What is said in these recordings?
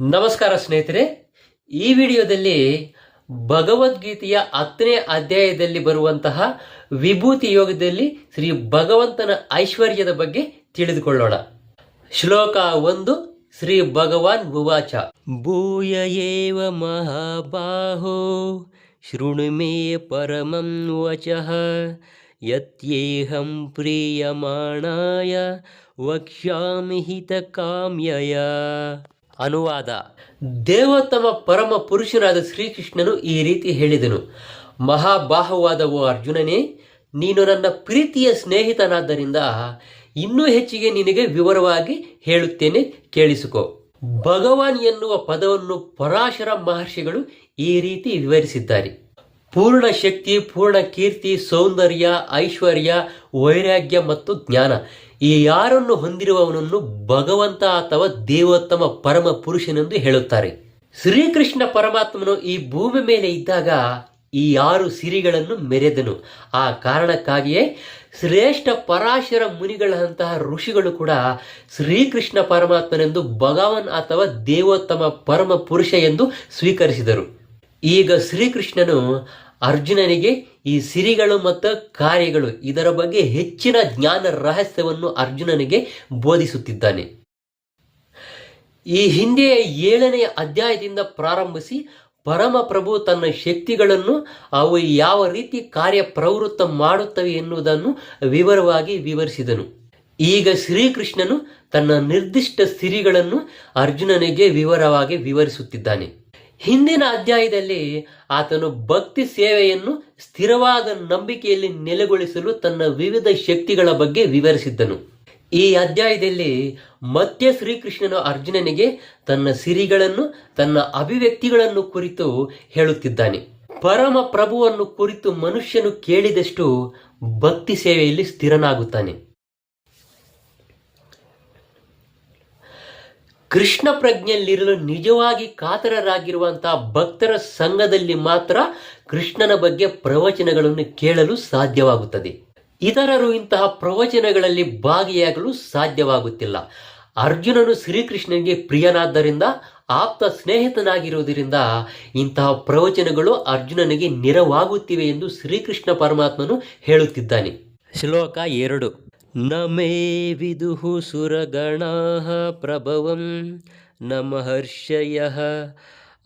ನಮಸ್ಕಾರ ಸ್ನೇಹಿತರೆ, ಈ ವಿಡಿಯೋದಲ್ಲಿ ಭಗವದ್ಗೀತೆಯ 10ನೇ ಅಧ್ಯಾಯದಲ್ಲಿ ಬರುವಂತಹ ವಿಭೂತಿ ಯೋಗದಲ್ಲಿ ಶ್ರೀ ಭಗವಂತನ ಐಶ್ವರ್ಯದ ಬಗ್ಗೆ ತಿಳಿದುಕೊಳ್ಳೋಣ. ಶ್ಲೋಕ 1. ಶ್ರೀ ಭಗವಾನ್ ಉವಾಚ ಭೂಯ ಏವ ಮಹಾಬಾಹೋ ಶೃಣು ಮೇ ಪರಮಂ ವಚಃ ಯತ್ಯೇಹಂ ಪ್ರೀಯಮಾಣಾಯ ವಕ್ಷ್ಯಾಮಿ ಹಿತಕಾಮ್ಯಯ. ಅನುವಾದ: ದೇವೋತ್ತಮ ಪರಮ ಪುರುಷನಾದ ಶ್ರೀಕೃಷ್ಣನು ಈ ರೀತಿ ಹೇಳಿದನು: ಮಹಾಬಾಹುವಾದ ಓ ಅರ್ಜುನನೇ, ನೀನು ನನ್ನ ಪ್ರೀತಿಯ ಸ್ನೇಹಿತನಾದ್ದರಿಂದ ಇನ್ನೂ ಹೆಚ್ಚಿಗೆ ನಿನಗೆ ವಿವರವಾಗಿ ಹೇಳುತ್ತೇನೆ, ಕೇಳಿಸಿಕೊ. ಭಗವಾನ್ ಎನ್ನುವ ಪದವನ್ನು ಪರಾಶರ ಮಹರ್ಷಿಗಳು ಈ ರೀತಿ ವಿವರಿಸಿದ್ದಾರೆ: ಪೂರ್ಣ ಶಕ್ತಿ, ಪೂರ್ಣ ಕೀರ್ತಿ, ಸೌಂದರ್ಯ, ಐಶ್ವರ್ಯ, ವೈರಾಗ್ಯ ಮತ್ತು ಜ್ಞಾನ ಈ ಯಾರನ್ನು ಹೊಂದಿರುವವನನ್ನು ಭಗವಂತ ಅಥವಾ ದೇವೋತ್ತಮ ಪರಮ ಪುರುಷನೆಂದು ಹೇಳುತ್ತಾರೆ. ಶ್ರೀಕೃಷ್ಣ ಪರಮಾತ್ಮನು ಈ ಭೂಮಿ ಮೇಲೆ ಇದ್ದಾಗ ಈ 6 ಸಿರಿಗಳನ್ನು ಮೆರೆದನು. ಆ ಕಾರಣಕ್ಕಾಗಿಯೇ ಶ್ರೇಷ್ಠ ಪರಾಶರ ಮುನಿಗಳಂತಹ ಋಷಿಗಳು ಕೂಡ ಶ್ರೀಕೃಷ್ಣ ಪರಮಾತ್ಮನೆಂದು ಭಗವಾನ್ ಅಥವಾ ದೇವೋತ್ತಮ ಪರಮ ಪುರುಷ ಎಂದು ಸ್ವೀಕರಿಸಿದರು. ಈಗ ಶ್ರೀಕೃಷ್ಣನು ಅರ್ಜುನನಿಗೆ ಈ ಸಿರಿಗಳು ಮತ್ತು ಕಾರ್ಯಗಳು ಇದರ ಬಗ್ಗೆ ಹೆಚ್ಚಿನ ಜ್ಞಾನ ರಹಸ್ಯವನ್ನು ಅರ್ಜುನನಿಗೆ ಬೋಧಿಸುತ್ತಿದ್ದಾನೆ. ಈ ಹಿಂದೆ 7ನೇ ಅಧ್ಯಾಯದಿಂದ ಪ್ರಾರಂಭಿಸಿ ಪರಮ ಪ್ರಭು ತನ್ನ ಶಕ್ತಿಗಳನ್ನು ಅವು ಯಾವ ರೀತಿ ಕಾರ್ಯಪ್ರವೃತ್ತ ಮಾಡುತ್ತವೆ ಎನ್ನುವುದನ್ನು ವಿವರವಾಗಿ ವಿವರಿಸಿದನು. ಈಗ ಶ್ರೀಕೃಷ್ಣನು ತನ್ನ ನಿರ್ದಿಷ್ಟ ಸಿರಿಗಳನ್ನು ಅರ್ಜುನನಿಗೆ ವಿವರವಾಗಿ ವಿವರಿಸುತ್ತಿದ್ದಾನೆ. ಹಿಂದಿನ ಅಧ್ಯಾಯದಲ್ಲಿ ಆತನು ಭಕ್ತಿ ಸೇವೆಯನ್ನು ಸ್ಥಿರವಾದ ನಂಬಿಕೆಯಲ್ಲಿ ನೆಲೆಗೊಳಿಸಲು ತನ್ನ ವಿವಿಧ ಶಕ್ತಿಗಳ ಬಗ್ಗೆ ವಿವರಿಸಿದ್ದನು. ಈ ಅಧ್ಯಾಯದಲ್ಲಿ ಮತ್ತೆ ಶ್ರೀಕೃಷ್ಣನು ಅರ್ಜುನನಿಗೆ ತನ್ನ ಸಿರಿಗಳನ್ನು, ತನ್ನ ಅಭಿವ್ಯಕ್ತಿಗಳನ್ನು ಕುರಿತು ಹೇಳುತ್ತಿದ್ದಾನೆ. ಪರಮ ಪ್ರಭುವನ್ನು ಕುರಿತು ಮನುಷ್ಯನು ಕೇಳಿದಷ್ಟು ಭಕ್ತಿ ಸೇವೆಯಲ್ಲಿ ಸ್ಥಿರನಾಗುತ್ತಾನೆ. ಕೃಷ್ಣ ಪ್ರಜ್ಞೆಯಲ್ಲಿರಲು ನಿಜವಾಗಿ ಕಾತರರಾಗಿರುವಂತಹ ಭಕ್ತರ ಸಂಘದಲ್ಲಿ ಮಾತ್ರ ಕೃಷ್ಣನ ಬಗ್ಗೆ ಪ್ರವಚನಗಳನ್ನು ಕೇಳಲು ಸಾಧ್ಯವಾಗುತ್ತದೆ. ಇತರರು ಇಂತಹ ಪ್ರವಚನಗಳಲ್ಲಿ ಭಾಗಿಯಾಗಲು ಸಾಧ್ಯವಾಗುತ್ತಿಲ್ಲ. ಅರ್ಜುನನು ಶ್ರೀಕೃಷ್ಣನಿಗೆ ಪ್ರಿಯನಾದ್ದರಿಂದ, ಆಪ್ತ ಸ್ನೇಹಿತನಾಗಿರುವುದರಿಂದ ಇಂತಹ ಪ್ರವಚನಗಳು ಅರ್ಜುನನಿಗೆ ನೆರವಾಗುತ್ತಿವೆ ಎಂದು ಶ್ರೀಕೃಷ್ಣ ಪರಮಾತ್ಮನು ಹೇಳುತ್ತಿದ್ದಾನೆ. ಶ್ಲೋಕ 2. ನ ಮೇ ವಿದುಃ ಸುರಗಣಾಃ ಪ್ರಭವಂ ನ ಮಹರ್ಷಯಃ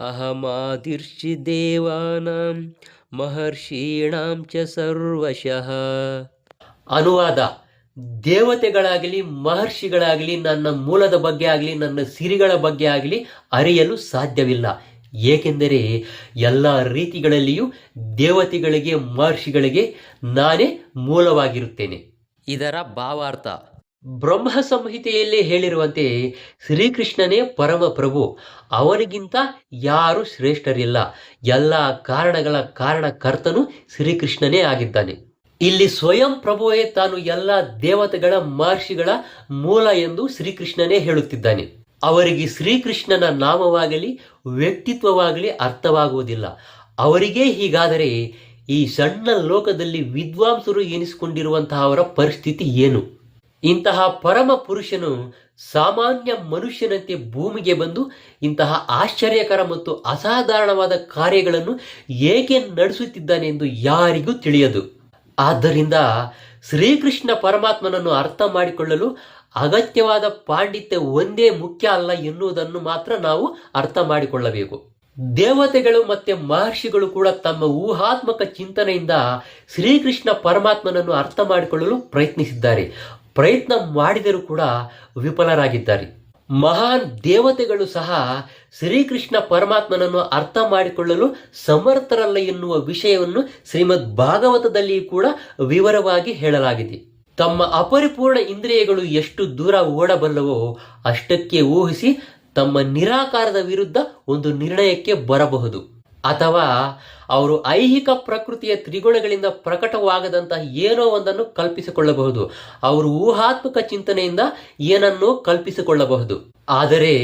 ಅಹಮಾದಿರ್ಷಿ ದೇವಾನಾಂ ಮಹರ್ಷೀಣಾಂ ಚ ಸರ್ವಶಃ. ಅನುವಾದ: ದೇವತೆಗಳಾಗಲಿ ಮಹರ್ಷಿಗಳಾಗಲಿ ನನ್ನ ಮೂಲದ ಬಗ್ಗೆ ಆಗಲಿ ನನ್ನ ಸಿರಿಗಳ ಬಗ್ಗೆ ಆಗಲಿ ಅರಿಯಲು ಸಾಧ್ಯವಿಲ್ಲ. ಏಕೆಂದರೆ ಎಲ್ಲ ರೀತಿಗಳಲ್ಲಿಯೂ ದೇವತೆಗಳಿಗೆ ಮಹರ್ಷಿಗಳಿಗೆ ನಾನೇ ಮೂಲವಾಗಿರುತ್ತೇನೆ. ಇದರ ಭಾವಾರ್ಥ: ಬ್ರಹ್ಮ ಸಂಹಿತೆಯಲ್ಲಿ ಹೇಳಿರುವಂತೆ ಶ್ರೀಕೃಷ್ಣನೇ ಪರಮ ಪ್ರಭು. ಅವನಿಗಿಂತ ಯಾರು ಶ್ರೇಷ್ಠರಿಲ್ಲ. ಎಲ್ಲ ಕಾರಣಗಳ ಕಾರಣಕರ್ತನು ಶ್ರೀಕೃಷ್ಣನೇ ಆಗಿದ್ದಾನೆ. ಇಲ್ಲಿ ಸ್ವಯಂ ಪ್ರಭುವೇ ತಾನು ಎಲ್ಲ ದೇವತೆಗಳ ಮಹರ್ಷಿಗಳ ಮೂಲ ಎಂದು ಶ್ರೀಕೃಷ್ಣನೇ ಹೇಳುತ್ತಿದ್ದಾನೆ. ಅವರಿಗೆ ಶ್ರೀಕೃಷ್ಣನ ನಾಮವಾಗಲಿ ವ್ಯಕ್ತಿತ್ವವಾಗಲಿ ಅರ್ಥವಾಗುವುದಿಲ್ಲ. ಅವರಿಗೇ ಹೀಗಾದರೆ ಈ ಸಣ್ಣ ಲೋಕದಲ್ಲಿ ವಿದ್ವಾಂಸರು ಎನಿಸಿಕೊಂಡಿರುವಂತಹ ಅವರ ಪರಿಸ್ಥಿತಿ ಏನು? ಇಂತಹ ಪರಮ ಪುರುಷನು ಸಾಮಾನ್ಯ ಮನುಷ್ಯನಂತೆ ಭೂಮಿಗೆ ಬಂದು ಇಂತಹ ಆಶ್ಚರ್ಯಕರ ಮತ್ತು ಅಸಾಧಾರಣವಾದ ಕಾರ್ಯಗಳನ್ನು ಏಕೆ ನಡೆಸುತ್ತಿದ್ದಾನೆ ಎಂದು ಯಾರಿಗೂ ತಿಳಿಯದು. ಆದ್ದರಿಂದ ಶ್ರೀಕೃಷ್ಣ ಪರಮಾತ್ಮನನ್ನು ಅರ್ಥ ಮಾಡಿಕೊಳ್ಳಲು ಅಗತ್ಯವಾದ ಪಾಂಡಿತ್ಯ ಒಂದೇ ಮುಖ್ಯ ಅಲ್ಲ ಎನ್ನುವುದನ್ನು ಮಾತ್ರ ನಾವು ಅರ್ಥ ಮಾಡಿಕೊಳ್ಳಬೇಕು. ದೇವತೆಗಳು ಮತ್ತೆ ಮಹರ್ಷಿಗಳು ಕೂಡ ತಮ್ಮ ಊಹಾತ್ಮಕ ಚಿಂತನೆಯಿಂದ ಶ್ರೀಕೃಷ್ಣ ಪರಮಾತ್ಮನನ್ನು ಅರ್ಥ ಮಾಡಿಕೊಳ್ಳಲು ಪ್ರಯತ್ನಿಸಿದ್ದಾರೆ. ಪ್ರಯತ್ನ ಮಾಡಿದರೂ ಕೂಡ ವಿಫಲರಾಗಿದ್ದಾರೆ. ಮಹಾನ್ ದೇವತೆಗಳು ಸಹ ಶ್ರೀಕೃಷ್ಣ ಪರಮಾತ್ಮನನ್ನು ಅರ್ಥ ಮಾಡಿಕೊಳ್ಳಲು ಸಮರ್ಥರಲ್ಲ ಎನ್ನುವ ವಿಷಯವನ್ನು ಶ್ರೀಮದ್ ಭಾಗವತದಲ್ಲಿ ಕೂಡ ವಿವರವಾಗಿ ಹೇಳಲಾಗಿದೆ. ತಮ್ಮ ಅಪರಿಪೂರ್ಣ ಇಂದ್ರಿಯಗಳು ಎಷ್ಟು ದೂರ ಓಡಬಲ್ಲವೋ ಅಷ್ಟಕ್ಕೆ ಊಹಿಸಿ ತಮ್ಮ ನಿರಾಕಾರದ ವಿರುದ್ಧ ಒಂದು ನಿರ್ಣಯಕ್ಕೆ ಬರಬಹುದು. ಅಥವಾ ಅವರು ಐಹಿಕ ಪ್ರಕೃತಿಯ ತ್ರಿಗುಣಗಳಿಂದ ಪ್ರಕಟವಾಗದಂತಹ ಏನೋ ಒಂದನ್ನು ಕಲ್ಪಿಸಿಕೊಳ್ಳಬಹುದು. ಅವರು ಊಹಾತ್ಮಕ ಚಿಂತನೆಯಿಂದ ಏನನ್ನೋ ಕಲ್ಪಿಸಿಕೊಳ್ಳಬಹುದು. ಆದರೆ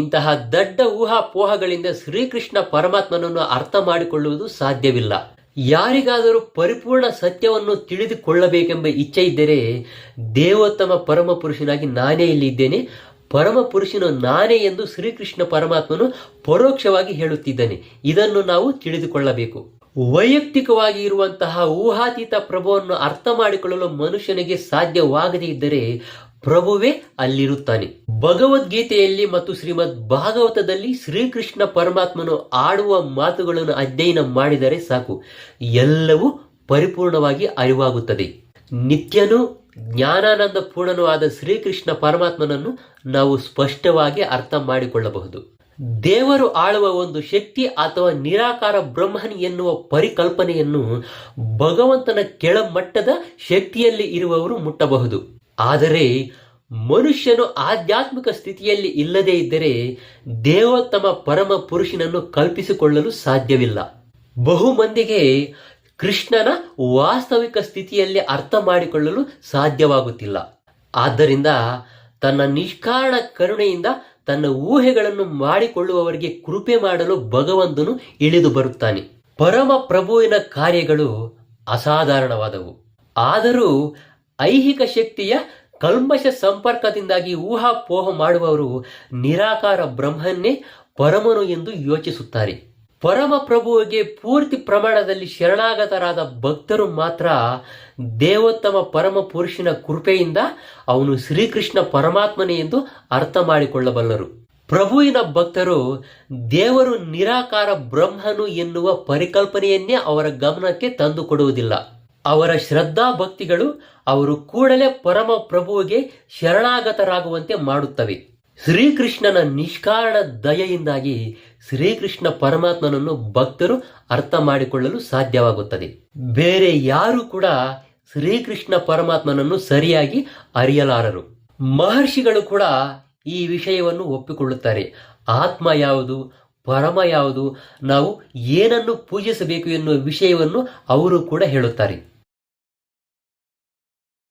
ಇಂತಹ ದೊಡ್ಡ ಊಹಾಪೋಹಗಳಿಂದ ಶ್ರೀಕೃಷ್ಣ ಪರಮಾತ್ಮನನ್ನು ಅರ್ಥ ಮಾಡಿಕೊಳ್ಳುವುದು ಸಾಧ್ಯವಿಲ್ಲ. ಯಾರಿಗಾದರೂ ಪರಿಪೂರ್ಣ ಸತ್ಯವನ್ನು ತಿಳಿದುಕೊಳ್ಳಬೇಕೆಂಬ ಇಚ್ಛೆ ಇದ್ದರೆ ದೇವೋತ್ತಮ ಪರಮ ಪುರುಷನಾಗಿ ನಾನೇ ಇಲ್ಲಿದ್ದೇನೆ, ಪರಮ ಪುರುಷನು ನಾನೇ ಎಂದು ಶ್ರೀಕೃಷ್ಣ ಪರಮಾತ್ಮನು ಪರೋಕ್ಷವಾಗಿ ಹೇಳುತ್ತಿದ್ದಾನೆ. ಇದನ್ನು ನಾವು ತಿಳಿದುಕೊಳ್ಳಬೇಕು. ವೈಯಕ್ತಿಕವಾಗಿ ಇರುವಂತಹ ಊಹಾತೀತ ಪ್ರಭುವನ್ನು ಅರ್ಥ ಮಾಡಿಕೊಳ್ಳಲು ಮನುಷ್ಯನಿಗೆ ಸಾಧ್ಯವಾಗದೇ ಇದ್ದರೆ ಪ್ರಭುವೇ ಅಲ್ಲಿರುತ್ತಾನೆ. ಭಗವದ್ಗೀತೆಯಲ್ಲಿ ಮತ್ತು ಶ್ರೀಮದ್ ಭಾಗವತದಲ್ಲಿ ಶ್ರೀಕೃಷ್ಣ ಪರಮಾತ್ಮನು ಆಡುವ ಮಾತುಗಳನ್ನು ಅಧ್ಯಯನ ಮಾಡಿದರೆ ಸಾಕು, ಎಲ್ಲವೂ ಪರಿಪೂರ್ಣವಾಗಿ ಅರಿವಾಗುತ್ತದೆ. ನಿತ್ಯನೂ ಜ್ಞಾನಾನಂದ ಪೂರ್ಣನೂ ಆದ ಶ್ರೀಕೃಷ್ಣ ಪರಮಾತ್ಮನನ್ನು ನಾವು ಸ್ಪಷ್ಟವಾಗಿ ಅರ್ಥ ಮಾಡಿಕೊಳ್ಳಬಹುದು. ದೇವರು ಆಳುವ ಒಂದು ಶಕ್ತಿ ಅಥವಾ ನಿರಾಕಾರ ಬ್ರಹ್ಮನ್ ಎನ್ನುವ ಪರಿಕಲ್ಪನೆಯನ್ನು ಭಗವಂತನ ಕೆಳಮಟ್ಟದ ಶಕ್ತಿಯಲ್ಲಿ ಇರುವವರು ಮುಟ್ಟಬಹುದು. ಆದರೆ ಮನುಷ್ಯನು ಆಧ್ಯಾತ್ಮಿಕ ಸ್ಥಿತಿಯಲ್ಲಿ ಇಲ್ಲದೇ ಇದ್ದರೆ ದೇವೋತ್ತಮ ಪರಮ ಪುರುಷನನ್ನು ಕಲ್ಪಿಸಿಕೊಳ್ಳಲು ಸಾಧ್ಯವಿಲ್ಲ. ಬಹುಮಂದಿಗೆ ಕೃಷ್ಣನ ವಾಸ್ತವಿಕ ಸ್ಥಿತಿಯಲ್ಲಿ ಅರ್ಥ ಮಾಡಿಕೊಳ್ಳಲು ಸಾಧ್ಯವಾಗುತ್ತಿಲ್ಲ. ಆದ್ದರಿಂದ ತನ್ನ ನಿಷ್ಕಾರಣ ಕರುಣೆಯಿಂದ ತನ್ನ ಊಹೆಗಳನ್ನು ಮಾಡಿಕೊಳ್ಳುವವರಿಗೆ ಕೃಪೆ ಮಾಡಲು ಭಗವಂತನು ಇಳಿದು ಬರುತ್ತಾನೆ. ಪರಮ ಪ್ರಭುವಿನ ಕಾರ್ಯಗಳು ಅಸಾಧಾರಣವಾದವು. ಆದರೂ ಐಹಿಕ ಶಕ್ತಿಯ ಕಲ್ಮಶ ಸಂಪರ್ಕದಿಂದಾಗಿ ಊಹಾಪೋಹ ಮಾಡುವವರು ನಿರಾಕಾರ ಬ್ರಹ್ಮನ್ನೇ ಪರಮನು ಎಂದು ಯೋಚಿಸುತ್ತಾರೆ. ಪರಮ ಪ್ರಭುವಿಗೆ ಪೂರ್ತಿ ಪ್ರಮಾಣದಲ್ಲಿ ಶರಣಾಗತರಾದ ಭಕ್ತರು ಮಾತ್ರ ದೇವೋತ್ತಮ ಪರಮ ಪುರುಷನ ಕೃಪೆಯಿಂದ ಅವನು ಶ್ರೀಕೃಷ್ಣ ಪರಮಾತ್ಮನೇ ಎಂದು ಅರ್ಥ ಮಾಡಿಕೊಳ್ಳಬಲ್ಲರು. ಪ್ರಭುವಿನ ಭಕ್ತರು ದೇವರು ನಿರಾಕಾರ ಬ್ರಹ್ಮನು ಎನ್ನುವ ಪರಿಕಲ್ಪನೆಯನ್ನೇ ಅವರ ಗಮನಕ್ಕೆ ತಂದುಕೊಡುವುದಿಲ್ಲ. ಅವರ ಶ್ರದ್ಧಾ ಭಕ್ತಿಗಳು ಅವರು ಕೂಡಲೇ ಪರಮ ಪ್ರಭುವಿಗೆ ಶರಣಾಗತರಾಗುವಂತೆ ಮಾಡುತ್ತವೆ. ಶ್ರೀಕೃಷ್ಣನ ನಿಷ್ಕಾರಣ ದಯೆಯಿಂದಾಗಿ ಶ್ರೀಕೃಷ್ಣ ಪರಮಾತ್ಮನನ್ನು ಭಕ್ತರು ಅರ್ಥ ಮಾಡಿಕೊಳ್ಳಲು ಸಾಧ್ಯವಾಗುತ್ತದೆ. ಬೇರೆ ಯಾರು ಕೂಡ ಶ್ರೀಕೃಷ್ಣ ಪರಮಾತ್ಮನನ್ನು ಸರಿಯಾಗಿ ಅರಿಯಲಾರರು. ಮಹರ್ಷಿಗಳು ಕೂಡ ಈ ವಿಷಯವನ್ನು ಒಪ್ಪಿಕೊಳ್ಳುತ್ತಾರೆ. ಆತ್ಮ ಯಾವುದು, ಪರಮ ಯಾವುದು, ನಾವು ಏನನ್ನು ಪೂಜಿಸಬೇಕು ಎನ್ನುವ ವಿಷಯವನ್ನು ಅವರು ಕೂಡ ಹೇಳುತ್ತಾರೆ.